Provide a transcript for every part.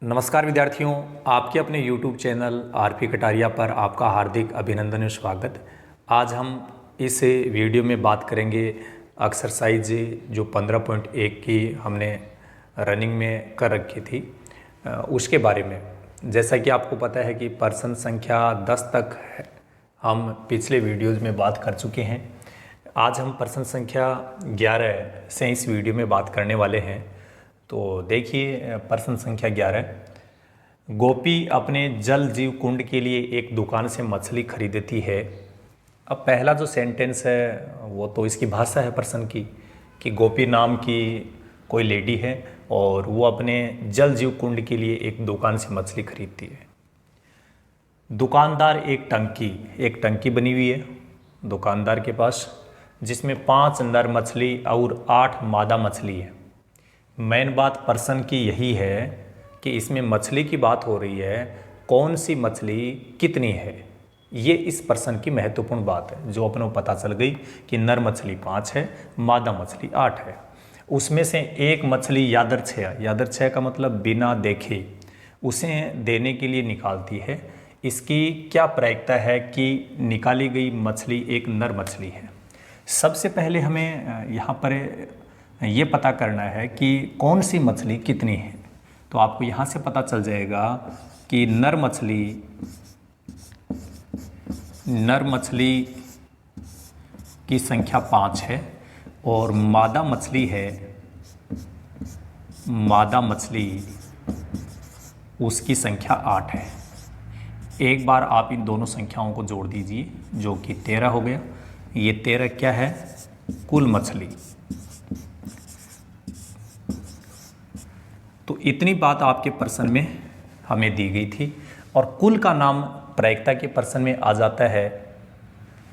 नमस्कार विद्यार्थियों, आपके अपने YouTube चैनल आरपी कटारिया पर आपका हार्दिक अभिनंदन और स्वागत। आज हम इस वीडियो में बात करेंगे एक्सरसाइज जो 15.1 की हमने रनिंग में कर रखी थी उसके बारे में। जैसा कि आपको पता है कि पर्सन संख्या 10 तक हम पिछले वीडियोज़ में बात कर चुके हैं। आज हम पर्सन संख्या 11 से इस वीडियो में बात करने वाले हैं। तो देखिए प्रश्न संख्या 11। गोपी अपने जल जीव कुंड के लिए एक दुकान से मछली खरीदती है। अब पहला जो सेंटेंस है वो तो इसकी भाषा है प्रश्न की कि गोपी नाम की कोई लेडी है और वो अपने जल जीव कुंड के लिए एक दुकान से मछली खरीदती है। दुकानदार एक टंकी बनी हुई है दुकानदार के पास, जिसमें 5 नर मछली और 8 मादा मछली है। मेन बात प्रश्न की यही है कि इसमें मछली की बात हो रही है, कौन सी मछली कितनी है। ये इस प्रश्न की महत्वपूर्ण बात है जो अपने को पता चल गई कि नर मछली 5 है, मादा मछली 8 है। उसमें से एक मछली यादृच्छया का मतलब बिना देखे उसे देने के लिए निकालती है। इसकी क्या प्रायिकता है कि निकाली गई मछली एक नर मछली है। सबसे पहले हमें यहाँ पर ये पता करना है कि कौन सी मछली कितनी है। तो आपको यहाँ से पता चल जाएगा कि नर मछली की संख्या 5 है और मादा मछली उसकी संख्या 8 है। एक बार आप इन दोनों संख्याओं को जोड़ दीजिए जो कि 13 हो गया। ये 13 क्या है? कुल मछली। तो इतनी बात आपके प्रश्न में हमें दी गई थी और कुल का नाम प्रायिकता के प्रश्न में आ जाता है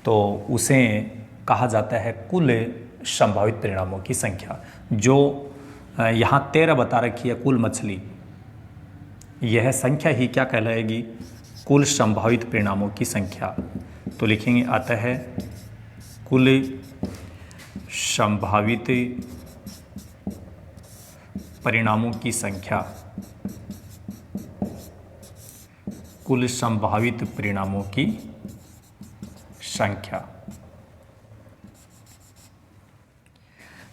तो उसे कहा जाता है कुल संभावित परिणामों की संख्या। जो यहाँ 13 बता रखी है कुल मछली, यह संख्या ही क्या कहलाएगी? कुल संभावित परिणामों की संख्या। तो लिखेंगे आता है कुल संभावित परिणामों की संख्या। कुल संभावित परिणामों की संख्या।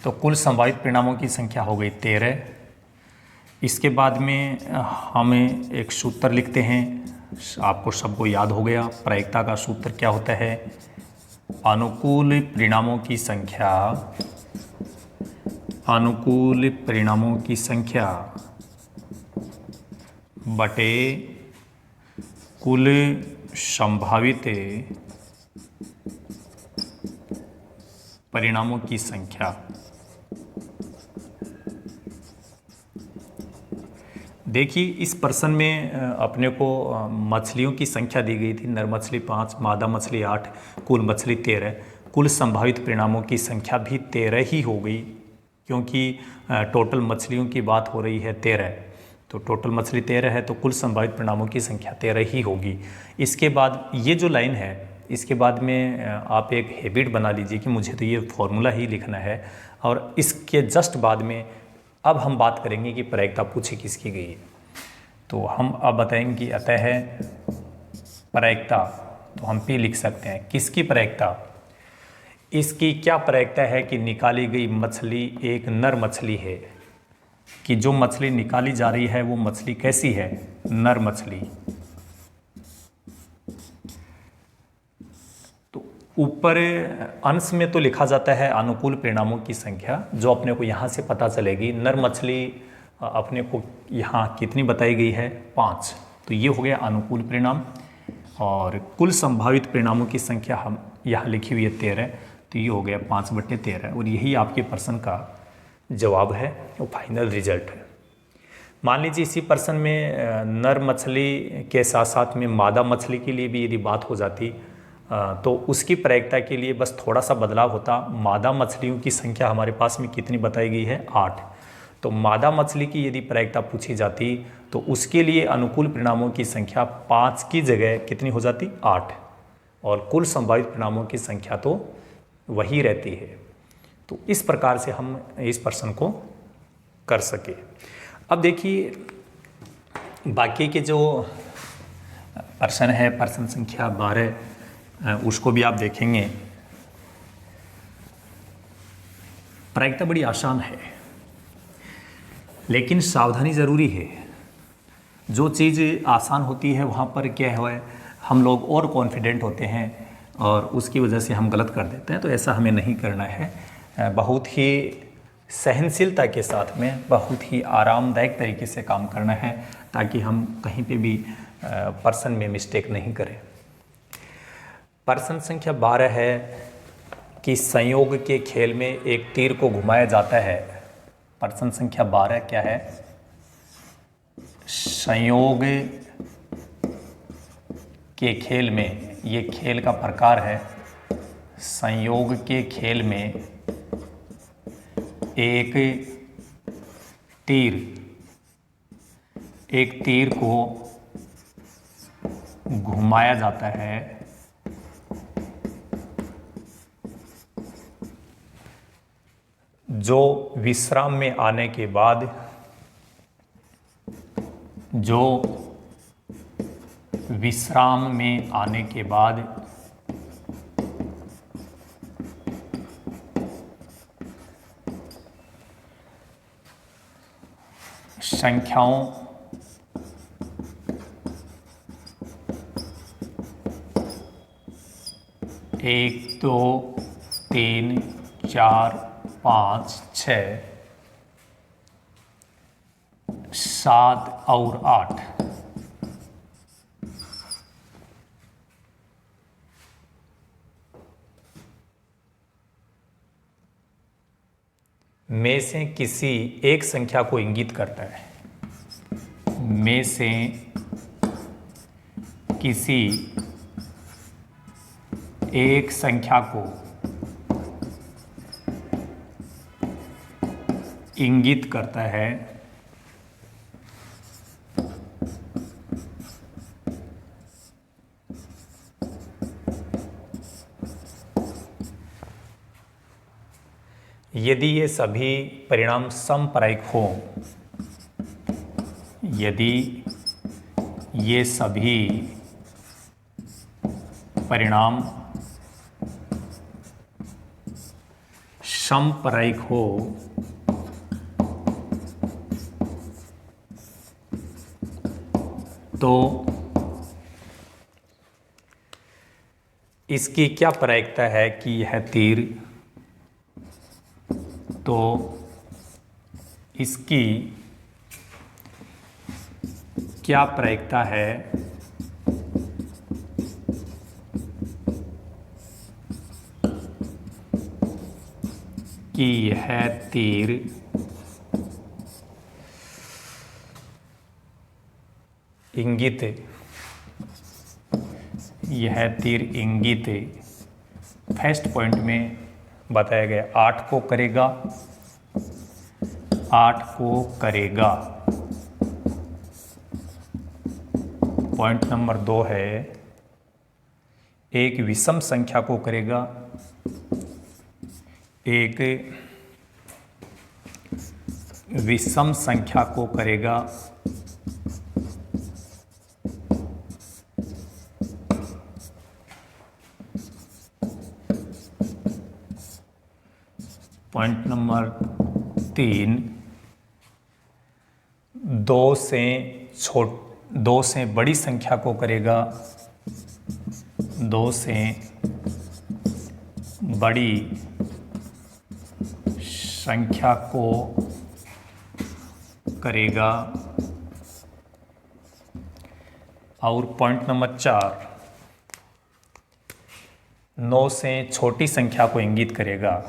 तो कुल संभावित परिणामों की संख्या हो गई 13। इसके बाद में हम एक सूत्र लिखते हैं। आपको सबको याद हो गया प्रायिकता का सूत्र क्या होता है? अनुकूल परिणामों की संख्या बटे कुल संभावित परिणामों की संख्या। देखिए इस प्रश्न में अपने को मछलियों की संख्या दी गई थी। नर मछली 5, मादा मछली 8, कुल मछली 13। कुल संभावित परिणामों की संख्या भी 13 ही हो गई क्योंकि टोटल मछलियों की बात हो रही है 13। तो टोटल मछली 13 है तो कुल संभावित परिणामों की संख्या 13 ही होगी। इसके बाद ये जो लाइन है इसके बाद में आप एक हैबिट बना लीजिए कि मुझे तो ये फॉर्मूला ही लिखना है। और इसके जस्ट बाद में अब हम बात करेंगे कि प्रायिकता पूछी किसकी गई है। तो हम अब बताएंगे कि अतः है प्रायिकता, तो हम P लिख सकते हैं। किसकी प्रायिकता? इसकी क्या प्रायिकता है कि निकाली गई मछली एक नर मछली है, कि जो मछली निकाली जा रही है वो मछली कैसी है? नर मछली। तो ऊपर अंश में तो लिखा जाता है अनुकूल परिणामों की संख्या, जो अपने को यहाँ से पता चलेगी। नर मछली अपने को यहाँ कितनी बताई गई है? 5। तो ये हो गया अनुकूल परिणाम। और कुल संभावित परिणामों की संख्या हम यहाँ लिखी हुई है 13, तो ये हो गया 5/13 और यही आपके प्रश्न का जवाब है और फाइनल रिजल्ट है। मान लीजिए इसी प्रश्न में नर मछली के साथ साथ में मादा मछली के लिए भी यदि बात हो जाती तो उसकी प्रायिकता के लिए बस थोड़ा सा बदलाव होता। मादा मछलियों की संख्या हमारे पास में कितनी बताई गई है? 8। तो मादा मछली की यदि प्रायिकता पूछी जाती तो उसके लिए अनुकूल परिणामों की संख्या 5 की जगह कितनी हो जाती? 8। और कुल संभावित परिणामों की संख्या तो वही रहती है। तो इस प्रकार से हम इस प्रश्न को कर सके। अब देखिए बाकी के जो प्रश्न है, प्रश्न संख्या 12, उसको भी आप देखेंगे। प्रायिकता बड़ी आसान है, लेकिन सावधानी ज़रूरी है। जो चीज़ आसान होती है वहाँ पर क्या है, हम लोग और कॉन्फिडेंट होते हैं और उसकी वजह से हम गलत कर देते हैं। तो ऐसा हमें नहीं करना है। बहुत ही सहनशीलता के साथ में, बहुत ही आरामदायक तरीके से काम करना है, ताकि हम कहीं पे भी प्रश्न में मिस्टेक नहीं करें। प्रश्न संख्या 12 है कि संयोग के खेल में एक तीर को घुमाया जाता है। प्रश्न संख्या 12 क्या है? संयोग के खेल में, ये खेल का प्रकार है। संयोग के खेल में एक तीर को घुमाया जाता है। जो विश्राम में आने के बाद, संख्याओं 1 2 3 4 5 6 7 और 8 में से किसी एक संख्या को इंगित करता है। में से किसी एक संख्या को इंगित करता है। यदि ये सभी परिणाम समप्रायिक हो, यदि ये सभी परिणाम समप्रायिक हो, तो इसकी क्या प्रायिकता है कि यह तीर, तो इसकी क्या प्रायिकता है कि यह तीर इंगित, फर्स्ट पॉइंट में बताया गया 8 को करेगा, 8 को करेगा। पॉइंट नंबर 2 है एक विषम संख्या को करेगा, एक विषम संख्या को करेगा। पॉइंट नंबर 3, 2 से बड़ी संख्या को करेगा, 2 से बड़ी संख्या को करेगा। और पॉइंट नंबर 4, 9 से छोटी संख्या को इंगित करेगा।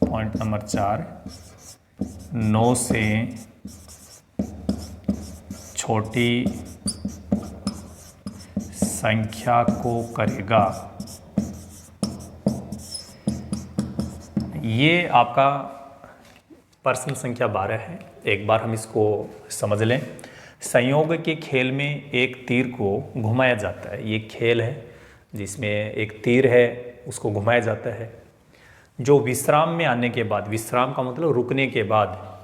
पॉइंट नंबर 4, 9 से छोटी संख्या को करेगा। ये आपका प्रश्न संख्या 12 है। एक बार हम इसको समझ लें। संयोग के खेल में एक तीर को घुमाया जाता है। ये खेल है जिसमें एक तीर है, उसको घुमाया जाता है। जो विश्राम में आने के बाद, विश्राम का मतलब रुकने के बाद,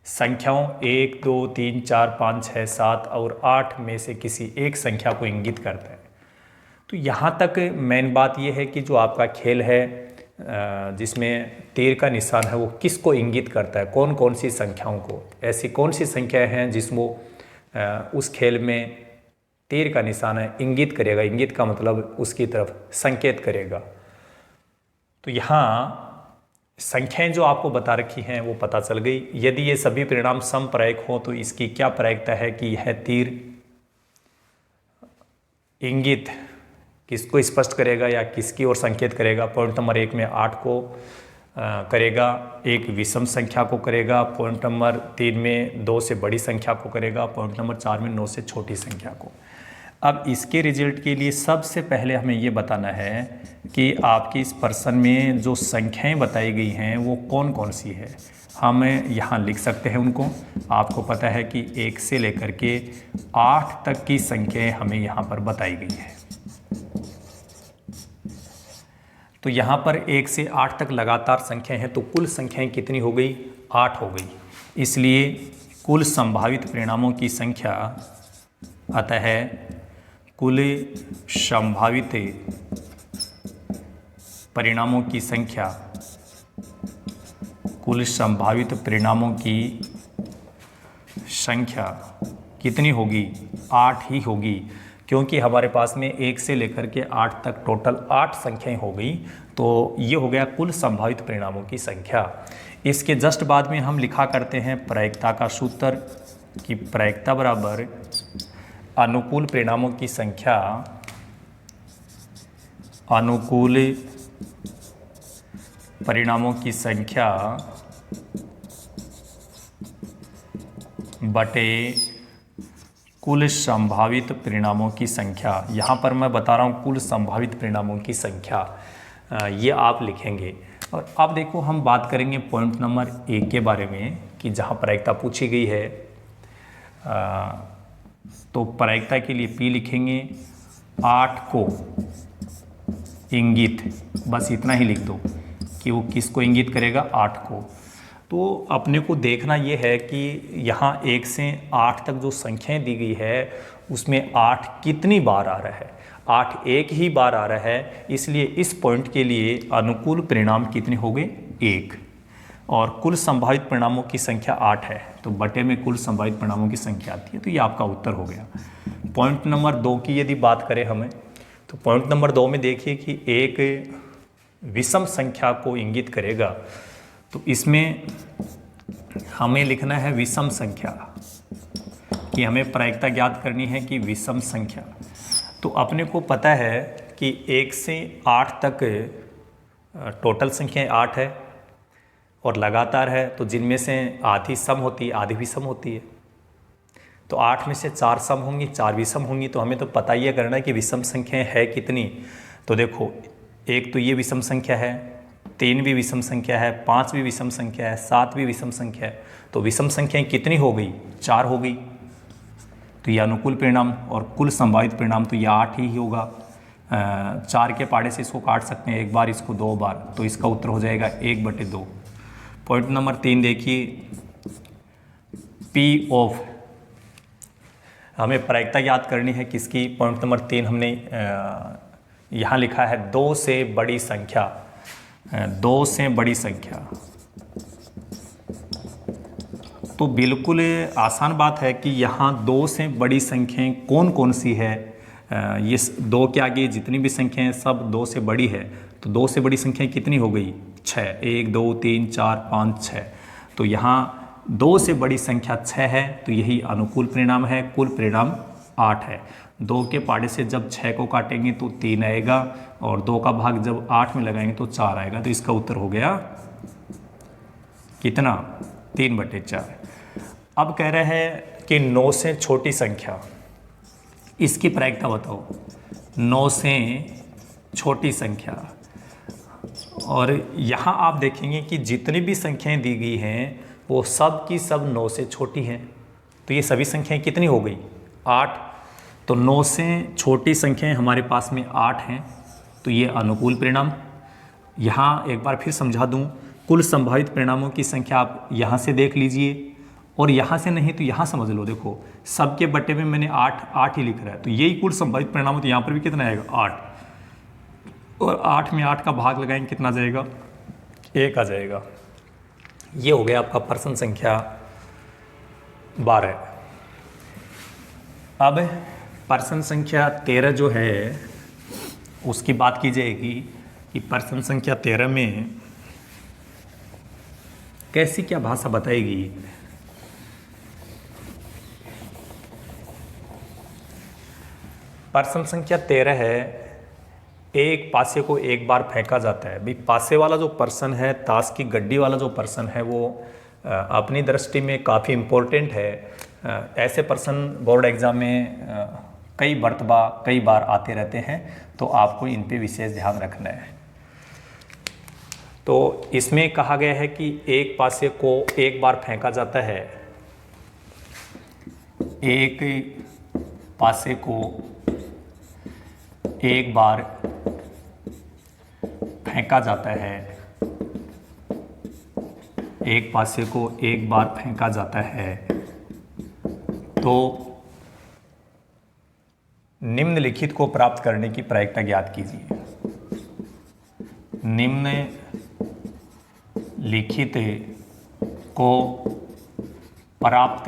संख्याओं 1, 2, 3, 4, 5, 6, 7 और 8 में से किसी एक संख्या को इंगित करता है। तो यहाँ तक मेन बात यह है कि जो आपका खेल है जिसमें तीर का निशान है वो किसको इंगित करता है, कौन कौन सी संख्याओं को, ऐसी कौन सी संख्याएं हैं जिसमें उस खेल में तीर का निशान है इंगित करेगा। इंगित का मतलब उसकी तरफ संकेत करेगा। तो यहाँ संख्याएं जो आपको बता रखी हैं वो पता चल गई। यदि ये सभी परिणाम समप्रायिक हो तो इसकी क्या प्रायिकता है कि यह तीर इंगित किसको स्पष्ट करेगा या किसकी ओर संकेत करेगा। पॉइंट नंबर 1 में 8 को करेगा, एक विषम संख्या को करेगा। पॉइंट नंबर 3 में 2 से बड़ी संख्या को करेगा। पॉइंट नंबर 4 में 9 से छोटी संख्या को। अब इसके रिजल्ट के लिए सबसे पहले हमें ये बताना है कि आपकी इस प्रश्न में जो संख्याएं बताई गई हैं वो कौन कौन सी है। हम यहाँ लिख सकते हैं उनको। आपको पता है कि 1 से लेकर के 8 तक की संख्याएं हमें यहाँ पर बताई गई है। तो यहाँ पर 1 से 8 तक लगातार संख्याएं हैं, तो कुल संख्याएं कितनी हो गई? 8 हो गई। इसलिए कुल संभावित परिणामों की संख्या अतः कुल संभावित परिणामों की संख्या, कुल संभावित परिणामों की संख्या कितनी होगी? 8 ही होगी, क्योंकि हमारे पास में 1 से लेकर के 8 तक टोटल 8 संख्याएं हो गई। तो ये हो गया कुल संभावित परिणामों की संख्या। इसके जस्ट बाद में हम लिखा करते हैं प्रायिकता का सूत्र कि प्रायिकता बराबर अनुकूल परिणामों की संख्या, अनुकूल परिणामों की संख्या बटे कुल संभावित परिणामों की संख्या। यहाँ पर मैं बता रहा हूँ कुल संभावित परिणामों की संख्या, ये आप लिखेंगे। और अब देखो हम बात करेंगे पॉइंट नंबर 1 के बारे में कि जहाँ प्रायिकता पूछी गई है। तो प्रायिकता के लिए P लिखेंगे, 8 को इंगित, बस इतना ही लिख दो कि वो किसको इंगित करेगा? 8 को। तो अपने को देखना ये है कि यहाँ 1 से 8 तक जो संख्याएं दी गई है उसमें 8 कितनी बार आ रहा है? 8 एक ही बार आ रहा है। इसलिए इस पॉइंट के लिए अनुकूल परिणाम कितने हो गए? 1। और कुल संभावित परिणामों की संख्या 8 है, तो बटे में कुल संभावित परिणामों की संख्या आती है। तो ये आपका उत्तर हो गया। पॉइंट नंबर 2 की यदि बात करें हमें, तो पॉइंट नंबर 2 में देखिए कि एक विषम संख्या को इंगित करेगा। तो इसमें हमें लिखना है विषम संख्या, कि हमें प्रायिकता ज्ञात करनी है कि विषम संख्या। तो अपने को पता है कि 1 से 8 तक टोटल संख्याएं 8 है और लगातार है, तो जिनमें से आधी सम होती है, आधी विषम होती है। तो 8 में से 4 सम होंगी, 4 विषम होंगी। तो हमें तो पता ही करना है कि विषम संख्याएं है कितनी। तो देखो, एक तो ये विषम संख्या है, 3 भी विषम संख्या है, 5 भी विषम संख्या है, 7 भी विषम संख्या है। तो विषम संख्याएं कितनी हो गई? 4 हो गई। तो ये अनुकूल परिणाम और कुल संभावित परिणाम तो ये 8 ही होगा। 4 के पाड़े से इसको काट सकते हैं, एक बार इसको 2 बार, तो इसका उत्तर हो जाएगा 1/2। पॉइंट नंबर 3 देखिए, P ऑफ, हमें प्रायिकता याद करनी है किसकी? पॉइंट नंबर 3 हमने यहाँ लिखा है 2 से बड़ी संख्या, 2 से बड़ी संख्या। तो बिल्कुल आसान बात है कि यहाँ 2 से बड़ी संख्याएं कौन कौन सी है। ये 2 के आगे जितनी भी संख्याएं सब 2 से बड़ी है। तो 2 से बड़ी संख्याएं कितनी हो गई? 6। 1, 2, 3, 4, 5, 6। तो यहाँ 2 से बड़ी संख्या 6 है, तो यही अनुकूल परिणाम है। कुल परिणाम 8 है। 2 के पाड़े से जब 6 को काटेंगे तो 3 आएगा, और 2 का भाग जब 8 में लगाएंगे तो 4 आएगा। तो इसका उत्तर हो गया कितना? 3/4। अब कह रहे हैं कि 9 से छोटी संख्या, इसकी प्रायिकता बताओ। 9 से छोटी संख्या, और यहाँ आप देखेंगे कि जितनी भी संख्याएं दी गई हैं वो सब की सब 9 से छोटी हैं। तो ये सभी संख्याएं कितनी हो गई? 8। तो 9 से छोटी संख्याएं हमारे पास में 8 हैं, तो ये अनुकूल परिणाम। यहाँ एक बार फिर समझा दूँ, कुल संभावित परिणामों की संख्या आप यहाँ से देख लीजिए, और यहाँ से नहीं तो यहाँ समझ लो, देखो सबके बट्टे में मैंने 8 ही लिख रहा है, तो यही कुल संभावित परिणाम, तो यहाँ पर भी कितना आएगा 8, और 8 में 8 का भाग लगाएंगे कितना जाएगा 1 आ जाएगा। ये हो गया आपका प्रश्न संख्या 12। अब प्रश्न संख्या 13 जो है उसकी बात की जाएगी कि प्रश्न संख्या 13 में कैसी क्या भाषा बताएगी। प्रश्न संख्या 13 है, एक पासे को एक बार फेंका जाता है। भाई पासे वाला जो पर्सन है, ताश की गड्डी वाला जो पर्सन है, वो अपनी दृष्टि में काफ़ी इम्पोर्टेंट है। ऐसे पर्सन बोर्ड एग्ज़ाम में कई मरतबा कई बार आते रहते हैं, तो आपको इन पे विशेष ध्यान रखना है। तो इसमें कहा गया है कि एक पासे को एक बार फेंका जाता है, एक पासे को एक बार फेंका जाता है, एक पासे को एक बार फेंका जाता है, तो निम्नलिखित को प्राप्त करने की प्रायिकता ज्ञात कीजिए। निम्नलिखित को प्राप्त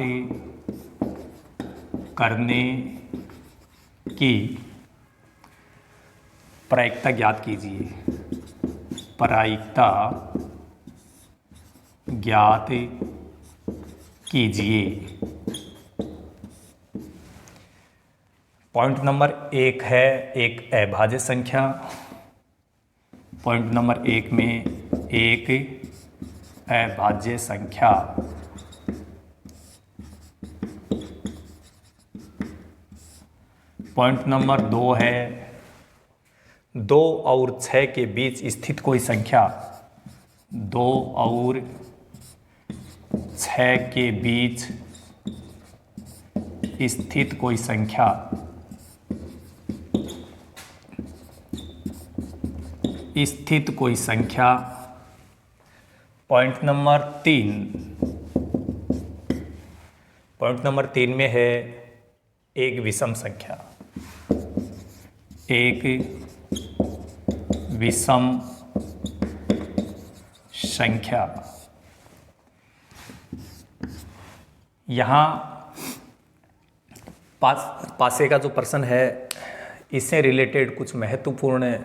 करने की प्रायिकता ज्ञात कीजिए। प्रायिकता ज्ञात कीजिए। पॉइंट नंबर 1 है एक अभाज्य संख्या। पॉइंट नंबर 1 में एक अभाज्य संख्या। पॉइंट नंबर 2 है 2 और 6 के बीच स्थित कोई संख्या। 2 और 6 के बीच स्थित कोई संख्या। स्थित कोई संख्या। पॉइंट नंबर 3, पॉइंट नंबर 3 में है एक विषम संख्या। एक विषम संख्या। यहाँ पासे का जो प्रश्न है, इससे रिलेटेड कुछ महत्वपूर्ण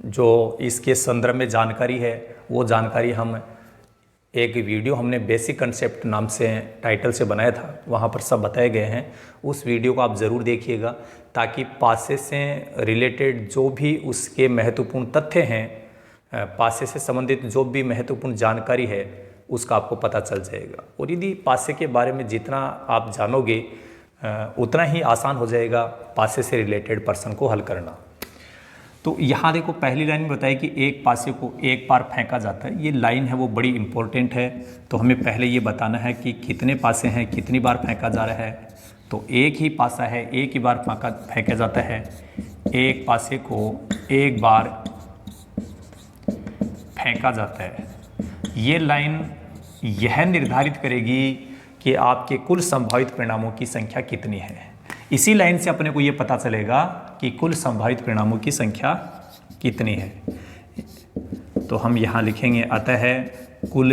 जो इसके संदर्भ में जानकारी है, वो जानकारी हम एक वीडियो हमने बेसिक कंसेप्ट नाम से टाइटल से बनाया था, वहाँ पर सब बताए गए हैं। उस वीडियो को आप ज़रूर देखिएगा, ताकि पासे से रिलेटेड जो भी उसके महत्वपूर्ण तथ्य हैं, पासे से संबंधित जो भी महत्वपूर्ण जानकारी है, उसका आपको पता चल जाएगा। और यदि पासे के बारे में जितना आप जानोगे, उतना ही आसान हो जाएगा पासे से रिलेटेड प्रश्न को हल करना। तो यहाँ देखो पहली लाइन में बताई कि एक पासे को एक बार फेंका जाता है। ये लाइन है वो बड़ी इंपॉर्टेंट है। तो हमें पहले ये बताना है कि कितने पासे हैं, कितनी बार फेंका जा रहा है। तो एक ही पासा है, एक ही बार फेंका जाता है। एक पासे को एक बार फेंका जाता है। ये लाइन यह निर्धारित करेगी कि आपके कुल संभावित परिणामों की संख्या कितनी है। इसी लाइन से अपने को ये पता चलेगा कि कुल संभावित परिणामों की संख्या कितनी है। तो हम यहाँ लिखेंगे, अतः कुल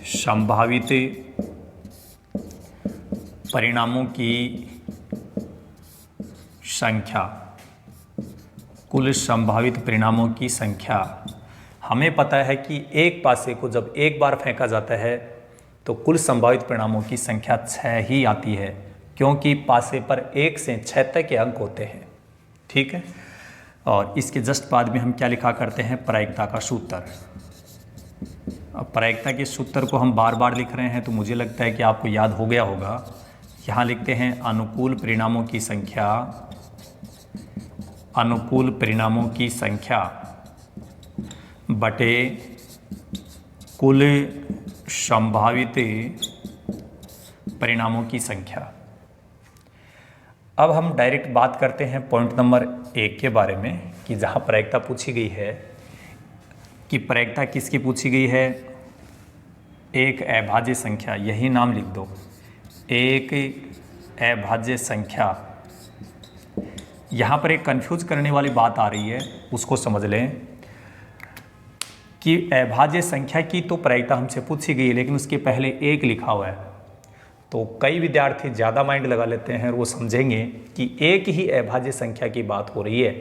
संभावित परिणामों की संख्या। कुल संभावित परिणामों की संख्या। हमें पता है कि एक पासे को जब एक बार फेंका जाता है तो कुल संभावित परिणामों की संख्या 6 ही आती है, क्योंकि पासे पर 1 से 6 तक के अंक होते हैं। ठीक है। और इसके जस्ट बाद में हम क्या लिखा करते हैं, प्रायिकता का सूत्र। अब प्रायिकता के सूत्र को हम बार बार लिख रहे हैं, तो मुझे लगता है कि आपको याद हो गया होगा। यहाँ लिखते हैं अनुकूल परिणामों की संख्या। अनुकूल परिणामों की संख्या बटे कुल संभावित परिणामों की संख्या। अब हम डायरेक्ट बात करते हैं पॉइंट नंबर 1 के बारे में, कि जहाँ प्रायिकता पूछी गई है, कि प्रायिकता किसकी पूछी गई है, एक अभाज्य संख्या, यही नाम लिख दो, एक अभाज्य संख्या। यहाँ पर एक कंफ्यूज करने वाली बात आ रही है, उसको समझ लें कि अभाज्य संख्या की तो प्रायिकता हमसे पूछी गई है, लेकिन उसके पहले एक लिखा हुआ है। तो कई विद्यार्थी ज़्यादा माइंड लगा लेते हैं और वो समझेंगे कि एक ही अभाज्य संख्या की बात हो रही है,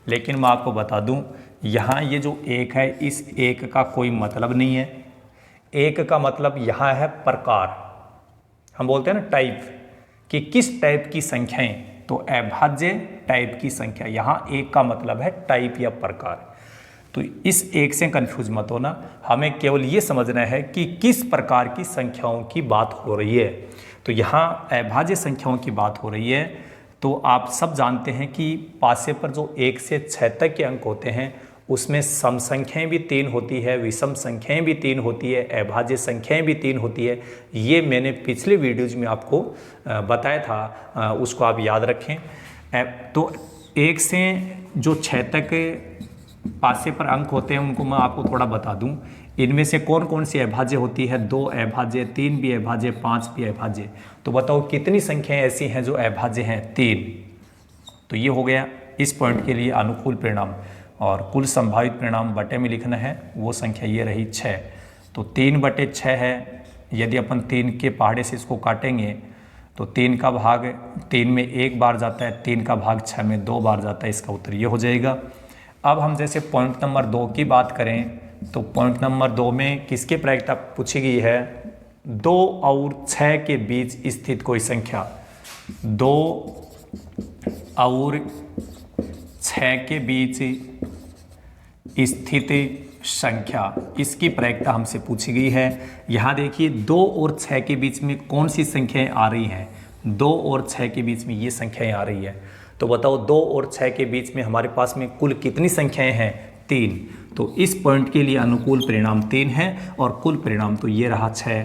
लेकिन मैं आपको बता दूं, यहाँ ये जो एक है, इस एक का कोई मतलब नहीं है। एक का मतलब यहाँ है प्रकार, हम बोलते हैं ना टाइप, कि किस टाइप की संख्याएं, तो अभाज्य टाइप की संख्या। यहाँ एक का मतलब है टाइप या प्रकार। तो इस एक से कंफ्यूज मत होना, हमें केवल ये समझना है कि किस प्रकार की संख्याओं की बात हो रही है। तो यहाँ अभाज्य संख्याओं की बात हो रही है। तो आप सब जानते हैं कि पासे पर जो 1 से 6 तक के अंक होते हैं, उसमें सम संख्याएं भी 3 होती है, विषम संख्याएं भी 3 होती है, अभाज्य संख्याएं भी 3 होती है। ये मैंने पिछले वीडियोज में आपको बताया था, उसको आप याद रखें। तो 1 से जो 6 तक पासे पर अंक होते हैं, उनको मैं आपको थोड़ा बता दूं। इनमें से कौन कौन सी अभाज्य होती है? 2 अभाज्य, 3 भी अभाज्य, 5 भी अभाज्य। तो बताओ कितनी संख्याएं ऐसी हैं जो अभाज्य हैं? 3। तो ये हो गया इस पॉइंट के लिए अनुकूल परिणाम। और कुल संभावित परिणाम बटे में लिखना है, वो संख्या ये रही 6। तो 3/6 है। यदि अपन 3 के पहाड़े से इसको काटेंगे तो 3 का भाग 3 में 1 बार जाता है, 3 का भाग 6 में 2 बार जाता है। इसका उत्तर ये हो जाएगा। अब हम जैसे पॉइंट नंबर 2 की बात करें, तो पॉइंट नंबर 2 में किसकी प्रायिकता पूछी गई है? 2 और 6 के बीच स्थित कोई संख्या। 2 और 6 के बीच स्थित संख्या, इसकी प्रायिकता हमसे पूछी गई है। यहाँ देखिए 2 और 6 के बीच में कौन सी संख्याएं आ रही हैं? 2 और 6 के बीच में ये संख्याएं आ रही है। तो बताओ 2 और 6 के बीच में हमारे पास में कुल कितनी संख्याएं हैं? 3। तो इस पॉइंट के लिए अनुकूल परिणाम 3 है और कुल परिणाम तो ये रहा 6।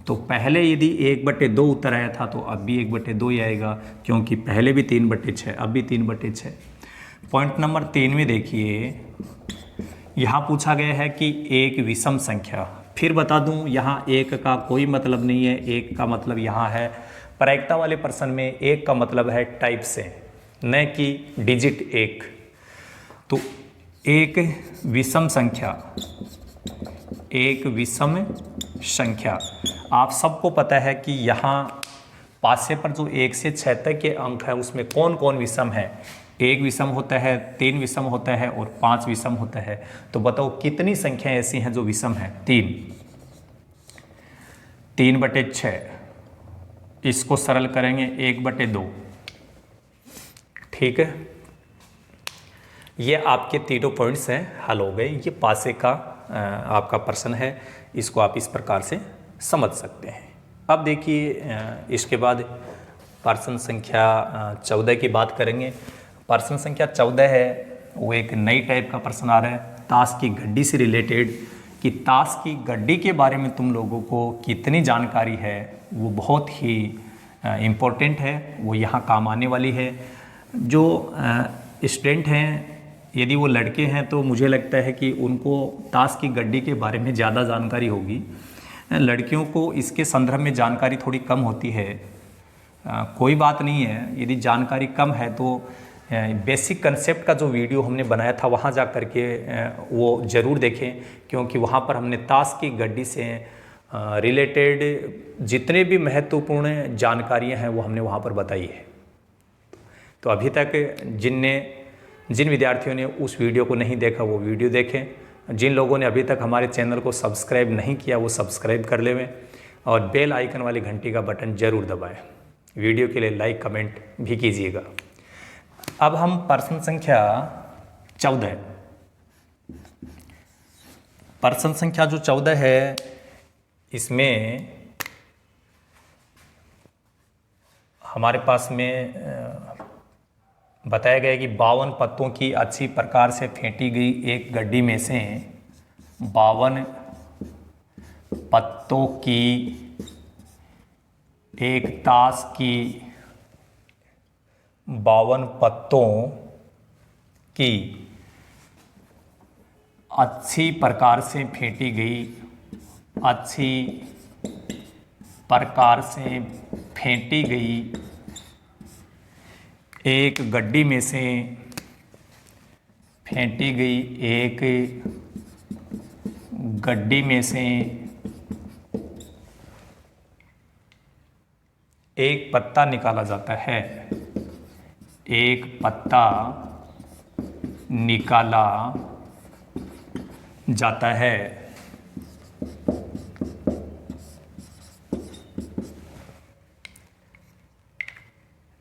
तो पहले यदि 1/2 उत्तर आया था, तो अब भी 1/2 ही आएगा, क्योंकि पहले भी 3/6, अब भी 3/6। पॉइंट नंबर 3 में देखिए, यहाँ पूछा गया है कि एक विषम संख्या। फिर बता दूं, यहाँ एक का कोई मतलब नहीं है। एक का मतलब यहाँ है प्रायिकता वाले प्रश्न में एक का मतलब है टाइप से, न कि डिजिट 1। तो एक विषम संख्या, एक विषम संख्या, आप सबको पता है कि यहाँ पासे पर जो 1 से 6 तक के अंक है, उसमें कौन कौन विषम है? 1 विषम होता है, 3 विषम होता है और 5 विषम होता है। तो बताओ कितनी संख्याएं ऐसी हैं जो विषम हैं? 3। 3/6, इसको सरल करेंगे 1/2। ठीक है, ये आपके तीनों पॉइंट्स हैं, हल हो गए। ये पासे का आपका प्रश्न है, इसको आप इस प्रकार से समझ सकते हैं। अब देखिए, इसके बाद प्रश्न संख्या 14 की बात करेंगे। प्रश्न संख्या 14 है, वो एक नई टाइप का प्रश्न आ रहा है, ताश की गड्डी से रिलेटेड। कि ताश की गड्डी के बारे में तुम लोगों को कितनी जानकारी है, वो बहुत ही इम्पोर्टेंट है, वो यहाँ काम आने वाली है। जो स्टूडेंट हैं, यदि वो लड़के हैं, तो मुझे लगता है कि उनको ताश की गड्डी के बारे में ज़्यादा जानकारी होगी। लड़कियों को इसके संदर्भ में जानकारी थोड़ी कम होती है। कोई बात नहीं है, यदि जानकारी कम है तो बेसिक कंसेप्ट का जो वीडियो हमने बनाया था, वहाँ जा कर के वो ज़रूर देखें, क्योंकि वहाँ पर हमने ताश की गड्डी से रिलेटेड जितने भी महत्वपूर्ण जानकारियाँ हैं वो हमने वहाँ पर बताई है। तो अभी तक जिन विद्यार्थियों ने उस वीडियो को नहीं देखा, वो वीडियो देखें। जिन लोगों ने अभी तक हमारे चैनल को सब्सक्राइब नहीं किया, वो सब्सक्राइब कर लें और बेल आइकन वाली घंटी का बटन जरूर दबाएं। वीडियो के लिए लाइक कमेंट भी कीजिएगा। अब हम प्रश्न संख्या 14, प्रश्न संख्या जो 14 है, इसमें हमारे पास में बताया गया कि 52 पत्तों की अच्छी प्रकार से फेंटी गई एक गड्डी में से 52 पत्तों की एक ताश की 52 पत्तों की अच्छी प्रकार से फेंटी गई अच्छी प्रकार से फेंटी गई एक गड्डी में से फेंटी गई एक गड्डी में से एक पत्ता निकाला जाता है। एक पत्ता निकाला जाता है।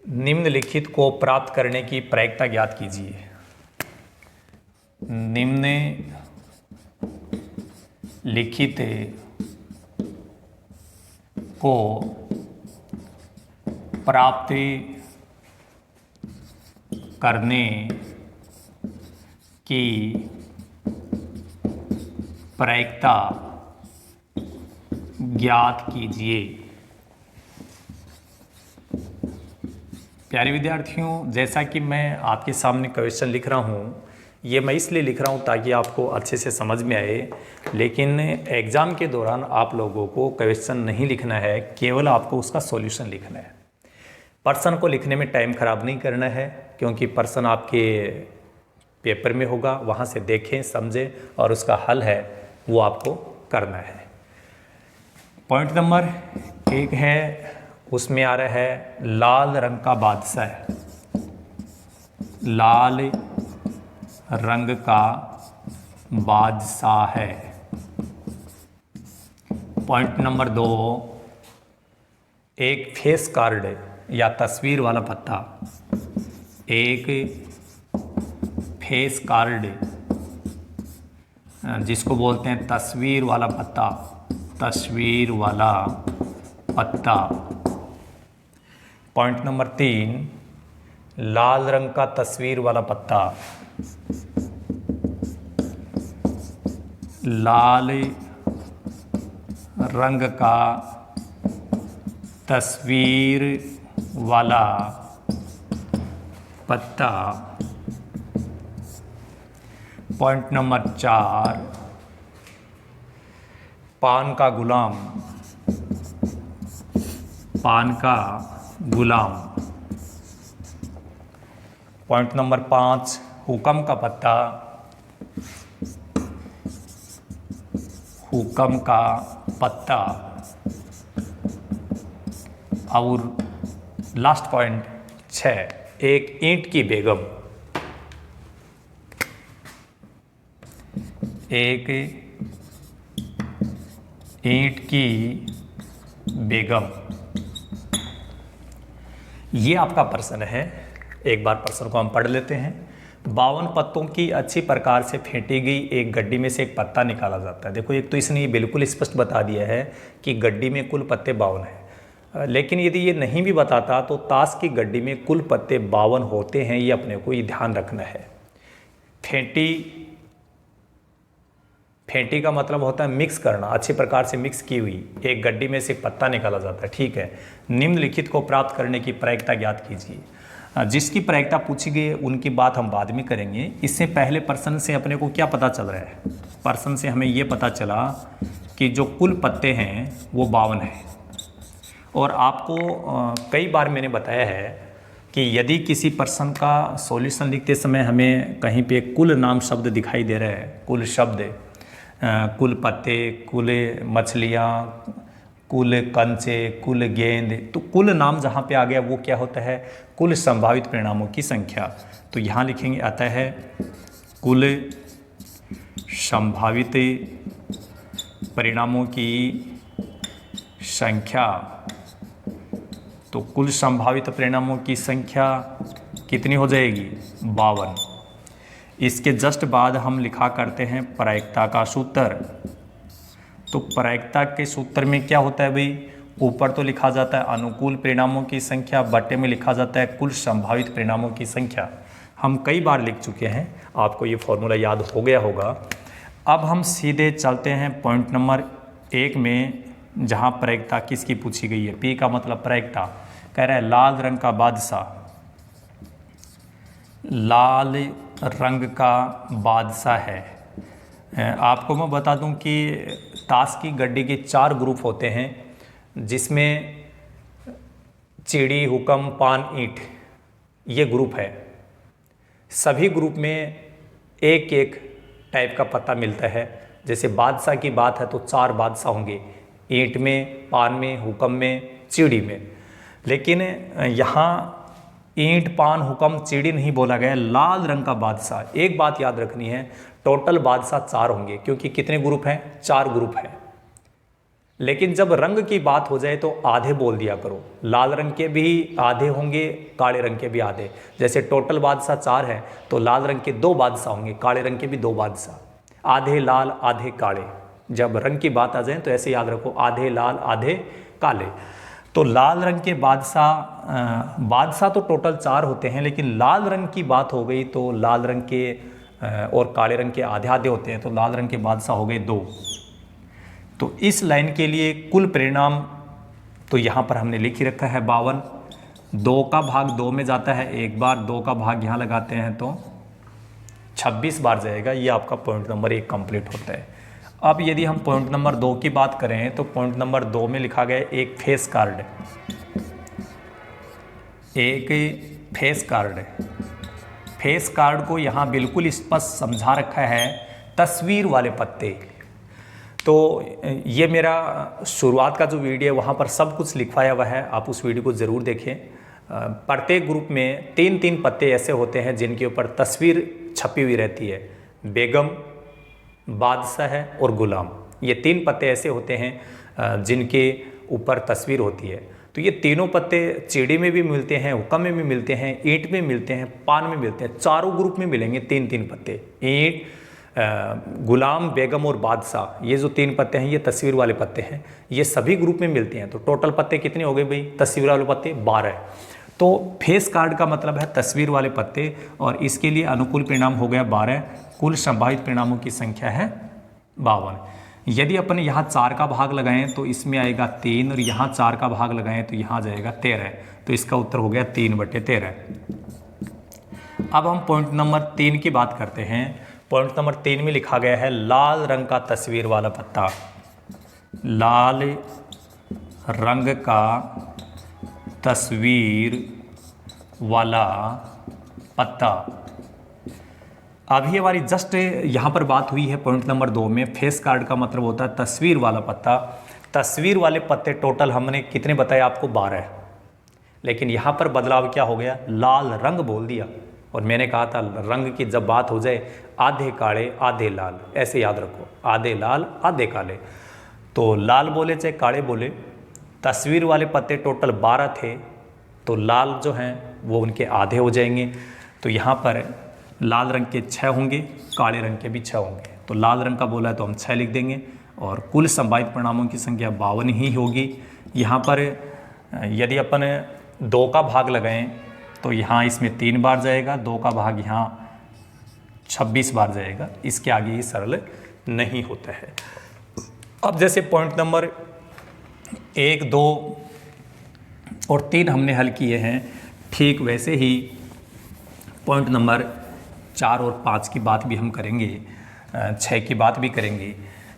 निम्नलिखित को प्राप्त करने की प्रक्रिया ज्ञात कीजिए। निम्नलिखित को प्राप्त करने की प्रक्रिया ज्ञात कीजिए। प्यारे विद्यार्थियों, जैसा कि मैं आपके सामने क्वेश्चन लिख रहा हूँ, ये मैं इसलिए लिख रहा हूँ ताकि आपको अच्छे से समझ में आए। लेकिन एग्ज़ाम के दौरान आप लोगों को क्वेश्चन नहीं लिखना है, केवल आपको उसका सॉल्यूशन लिखना है। प्रश्न को लिखने में टाइम ख़राब नहीं करना है, क्योंकि प्रश्न आपके पेपर में होगा, वहाँ से देखें, समझें और उसका हल है वो आपको करना है। पॉइंट नंबर 1 है, उसमें आ रहा है लाल रंग का बादशाह। लाल रंग का बादशाह है। पॉइंट नंबर 2, एक फेस कार्ड या तस्वीर वाला पत्ता। एक फेस कार्ड जिसको बोलते हैं तस्वीर वाला पत्ता। तस्वीर वाला पत्ता। पॉइंट नंबर 3, लाल रंग का तस्वीर वाला पत्ता। लाल रंग का तस्वीर वाला पत्ता। पॉइंट नंबर 4, पान का गुलाम। पान का गुलाम। पॉइंट नंबर 5, हुक्म का पत्ता। हुक्म का पत्ता। और लास्ट पॉइंट 6, एक ईंट की बेगम। एक ईंट की बेगम। ये आपका प्रश्न है। एक बार प्रश्न को हम पढ़ लेते हैं। 52 पत्तों की अच्छी प्रकार से फेंटी गई एक गड्डी में से एक पत्ता निकाला जाता है। देखो, एक तो इसने बिल्कुल स्पष्ट बता दिया है कि गड्डी में कुल पत्ते 52 हैं, लेकिन यदि ये नहीं भी बताता तो ताश की गड्डी में कुल पत्ते 52 होते हैं, ये अपने को ये ध्यान रखना है। फेंटी का मतलब होता है मिक्स करना, अच्छी प्रकार से मिक्स की हुई एक गड्डी में से एक पत्ता निकाला जाता है। ठीक है। निम्नलिखित को प्राप्त करने की प्रक्रिया ज्ञात कीजिए। जिसकी प्रक्रिया पूछी गई है उनकी बात हम बाद में करेंगे। इससे पहले प्रश्न से अपने को क्या पता चल रहा है? प्रश्न से हमें ये पता चला कि जो कुल पत्ते हैं वो 52 हैं। और आपको कई बार मैंने बताया है कि यदि किसी प्रश्न का सॉल्यूशन लिखते समय हमें कहीं पे कुल नाम शब्द दिखाई दे रहा है, कुल शब्द, कुल पत्ते, कुल मछलियाँ, कुल कंचे, कुल गेंद, तो कुल नाम जहाँ पे आ गया वो क्या होता है? कुल संभावित परिणामों की संख्या। तो यहाँ लिखेंगे आता है कुल संभावित परिणामों की संख्या। तो कुल संभावित परिणामों की संख्या कितनी हो जाएगी? 52। इसके जस्ट बाद हम लिखा करते हैं प्रायिकता का सूत्र। तो प्रायिकता के सूत्र में क्या होता है भाई? ऊपर तो लिखा जाता है अनुकूल परिणामों की संख्या, बटे में लिखा जाता है कुल संभावित परिणामों की संख्या। हम कई बार लिख चुके हैं, आपको ये फॉर्मूला याद हो गया होगा। अब हम सीधे चलते हैं पॉइंट नंबर 1 में, जहाँ प्रायिकता किसकी पूछी गई है। पी का मतलब प्रायिकता। कह रहा है लाल रंग का बादशाह। लाल रंग का बादशाह है। आपको मैं बता दूं कि ताश की गड्डी के 4 ग्रुप होते हैं, जिसमें चिड़ी, हुक्म, पान, ईंट ये ग्रुप है। सभी ग्रुप में एक एक टाइप का पत्ता मिलता है। जैसे बादशाह की बात है तो 4 बादशाह होंगे, ईंट में, पान में, हुक्म में, चिड़ी में। लेकिन यहाँ ईंट, पान, हुक्म, चिड़ी नहीं बोला गया, लाल रंग का बादशाह। एक बात याद रखनी है, टोटल बादशाह 4 होंगे, क्योंकि कितने ग्रुप हैं? 4 ग्रुप हैं। लेकिन जब रंग की बात हो जाए तो आधे बोल दिया करो। लाल रंग के भी आधे होंगे, काले रंग के भी आधे। जैसे टोटल बादशाह 4 है तो लाल रंग के 2 बादशाह होंगे, काले रंग के भी 2 बादशाह। आधे लाल आधे काले। जब रंग की बात आ जाए तो ऐसे याद रखो, आधे लाल आधे काले। तो लाल रंग के बादशाह तो टोटल 4 होते हैं, लेकिन लाल रंग की बात हो गई तो लाल रंग के और काले रंग के आधे आधे होते हैं, तो लाल रंग के बादशाह हो गए 2। तो इस लाइन के लिए कुल परिणाम तो यहाँ पर हमने लिख ही रखा है 52। 2 का भाग 2 में जाता है 1 बार, 2 का भाग यहाँ लगाते हैं तो 26 बार जाएगा। ये आपका पॉइंट नंबर 1 कंप्लीट होता है। अब यदि हम पॉइंट नंबर 2 की बात करें तो पॉइंट नंबर 2 में लिखा गया एक फेस कार्ड। एक फेस कार्ड, फेस कार्ड को यहाँ बिल्कुल स्पष्ट समझा रखा है, तस्वीर वाले पत्ते। तो ये मेरा शुरुआत का जो वीडियो है वहाँ पर सब कुछ लिखवाया हुआ है, आप उस वीडियो को ज़रूर देखें। प्रत्येक ग्रुप में 3-3 पत्ते ऐसे होते हैं जिनके ऊपर तस्वीर छपी हुई रहती है। बेगम, बादशाह है और गुलाम, ये 3 पत्ते ऐसे होते हैं जिनके ऊपर तस्वीर होती है। तो ये तीनों पत्ते चिड़ी में भी मिलते हैं, हुक्म में भी मिलते हैं, ईंट में मिलते हैं, पान में मिलते हैं। चारों ग्रुप में मिलेंगे 3-3 पत्ते। ईंट, गुलाम, बेगम और बादशाह, ये जो 3 पत्ते हैं ये तस्वीर वाले पत्ते हैं, ये सभी ग्रुप में मिलते हैं। तो टोटल पत्ते कितने हो गए भाई? तस्वीर वाले पत्ते 12। तो फेस कार्ड का मतलब है तस्वीर वाले पत्ते, और इसके लिए अनुकूल परिणाम हो गया 12। कुल संभावित परिणामों की संख्या है 52। यदि अपन यहाँ 4 का भाग लगाएं तो इसमें आएगा 3, और यहाँ 4 का भाग लगाएं तो यहाँ जाएगा 13। तो इसका उत्तर हो गया 3/13। अब हम पॉइंट नंबर 3 की बात करते हैं। पॉइंट नंबर 3 में लिखा गया है लाल रंग का तस्वीर वाला पत्ता। लाल रंग का तस्वीर वाला पत्ता। अभी हमारी जस्ट यहाँ पर बात हुई है पॉइंट नंबर 2 में, फेस कार्ड का मतलब होता है तस्वीर वाला पत्ता। तस्वीर वाले पत्ते टोटल हमने कितने बताए आपको? 12। लेकिन यहाँ पर बदलाव क्या हो गया? लाल रंग बोल दिया। और मैंने कहा था रंग की जब बात हो जाए आधे काले आधे लाल, ऐसे याद रखो, आधे लाल आधे काले। तो लाल बोले चाहे काले बोले, तस्वीर वाले पत्ते टोटल 12 थे, तो लाल जो हैं वो उनके आधे हो जाएंगे। तो यहाँ पर लाल रंग के 6 होंगे, काले रंग के भी 6 होंगे। तो लाल रंग का बोला है तो हम 6 लिख देंगे, और कुल संभावित परिणामों की संख्या 52 ही होगी। यहाँ पर यदि अपन 2 का भाग लगाएं तो यहाँ इसमें 3 बार जाएगा, 2 का भाग यहाँ 26 बार जाएगा। इसके आगे ये सरल नहीं होता है। अब जैसे पॉइंट नंबर 1, 2 और 3 हमने हल किए हैं, ठीक वैसे ही पॉइंट नंबर 4 और 5 की बात भी हम करेंगे, 6 की बात भी करेंगे।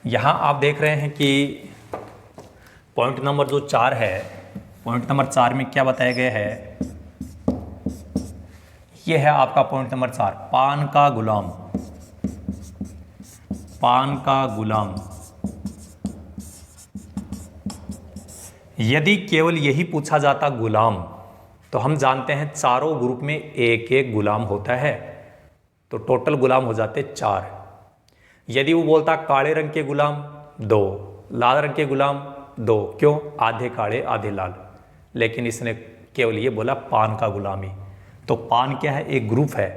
यहाँ आप देख रहे हैं कि पॉइंट नंबर जो 4 है, पॉइंट नंबर 4 में क्या बताया गया है? ये है आपका पॉइंट नंबर 4, पान का गुलाम। पान का गुलाम। यदि केवल यही पूछा जाता गुलाम, तो हम जानते हैं चारों ग्रुप में एक एक गुलाम होता है, तो टोटल गुलाम हो जाते 4। यदि वो बोलता काले रंग के गुलाम 2, लाल रंग के गुलाम 2, क्यों? आधे काले आधे लाल। लेकिन इसने केवल ये बोला पान का गुलाम ही। तो पान क्या है? एक ग्रुप है,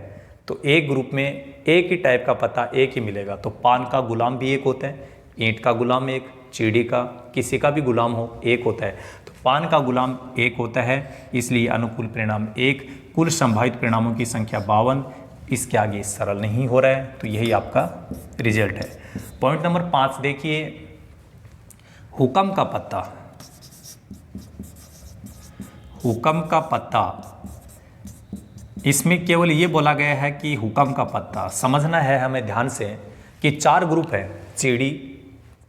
तो एक ग्रुप में एक ही टाइप का पत्ता एक ही मिलेगा। तो पान का गुलाम भी एक होता है, ईंट का गुलाम एक, चिड़ी का, किसी का भी गुलाम हो, एक होता है। तो पान का गुलाम एक होता है, इसलिए अनुकूल परिणाम 1। कुल संभावित परिणामों की संख्या 52। इसके आगे सरल नहीं हो रहा है, तो यही आपका रिजल्ट है। पॉइंट नंबर 5 देखिए, हुक्म का पत्ता। हुक्म का पत्ता, इसमें केवल ये बोला गया है कि हुक्म का पत्ता। समझना है हमें ध्यान से कि 4 ग्रुप है, चिड़ी,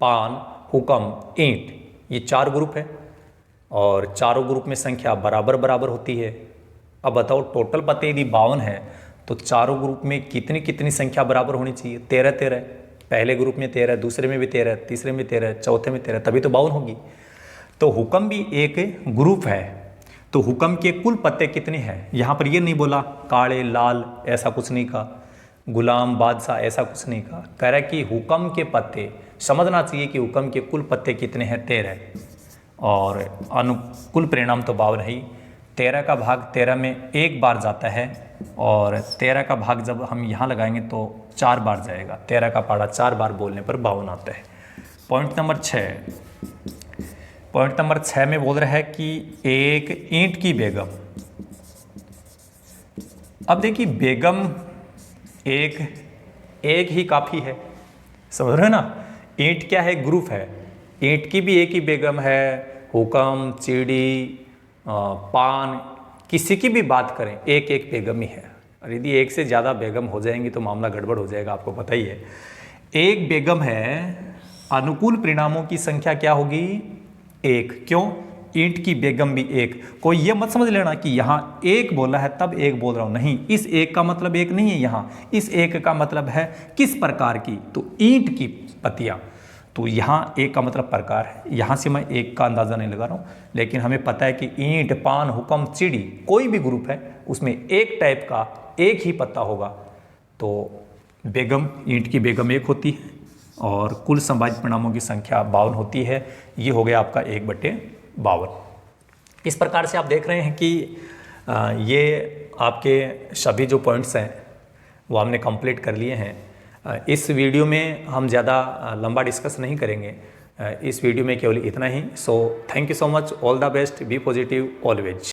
पान, हुक्म, ईंट, ये 4 ग्रुप है और चारों ग्रुप में संख्या बराबर बराबर होती है। अब बताओ टोटल पते यदि 52 है तो चारों ग्रुप में कितनी कितनी संख्या बराबर होनी चाहिए? 13 पहले ग्रुप में 13, दूसरे में भी 13, तीसरे में 13, चौथे में 13, तभी तो 52 होगी। तो हुक्म भी एक ग्रुप है, तो हुक्म के कुल पत्ते कितने हैं? यहाँ पर ये नहीं बोला काले लाल, ऐसा कुछ नहीं कहा, गुलाम बादशाह ऐसा कुछ नहीं कहा, कह रहा है कि हुक्म के पत्ते, समझना चाहिए कि हुक्म के कुल पत्ते कितने हैं? 13, और अनुकूल परिणाम तो 52 है ही। 13 का भाग 13 में एक बार जाता है और 13 का भाग जब हम यहाँ लगाएंगे तो 4 बार जाएगा। 13 का पाड़ा 4 बार बोलने पर 52 आता है। पॉइंट नंबर 6 में बोल रहा है कि एक ईंट की बेगम। अब देखिए बेगम एक ही काफ़ी है, समझ रहे हो ना? ईंट क्या है? ग्रुप है। ईंट की भी एक ही बेगम है, हुक्म, चिड़ी, पान, किसी की भी बात करें एक एक बेगम ही है। और यदि एक से ज़्यादा बेगम हो जाएंगी तो मामला गड़बड़ हो जाएगा, आपको पता ही है। एक बेगम है, अनुकूल परिणामों की संख्या क्या होगी? 1। क्यों? ईंट की बेगम भी 1। कोई ये मत समझ लेना कि यहाँ 1 बोला है तब 1 बोल रहा हूँ, नहीं, इस 1 का मतलब 1 नहीं है यहाँ, इस 1 का मतलब है किस प्रकार की, तो ईंट की पत्तियाँ। तो यहाँ 1 का मतलब प्रकार है, यहाँ से मैं 1 का अंदाज़ा नहीं लगा रहा हूँ, लेकिन हमें पता है कि ईंट, पान, हुक्म, चिड़ी कोई भी ग्रुप है उसमें एक टाइप का एक ही पत्ता होगा। तो बेगम, ईंट की बेगम 1 होती है और कुल संभावित परिणामों की संख्या 52 होती है। ये हो गया आपका 1/52। इस प्रकार से आप देख रहे हैं कि ये आपके सभी जो पॉइंट्स हैं वो हमने कंप्लीट कर लिए हैं। इस वीडियो में हम ज़्यादा लंबा डिस्कस नहीं करेंगे, इस वीडियो में केवल इतना ही। So thank you so much, all the best, be positive always.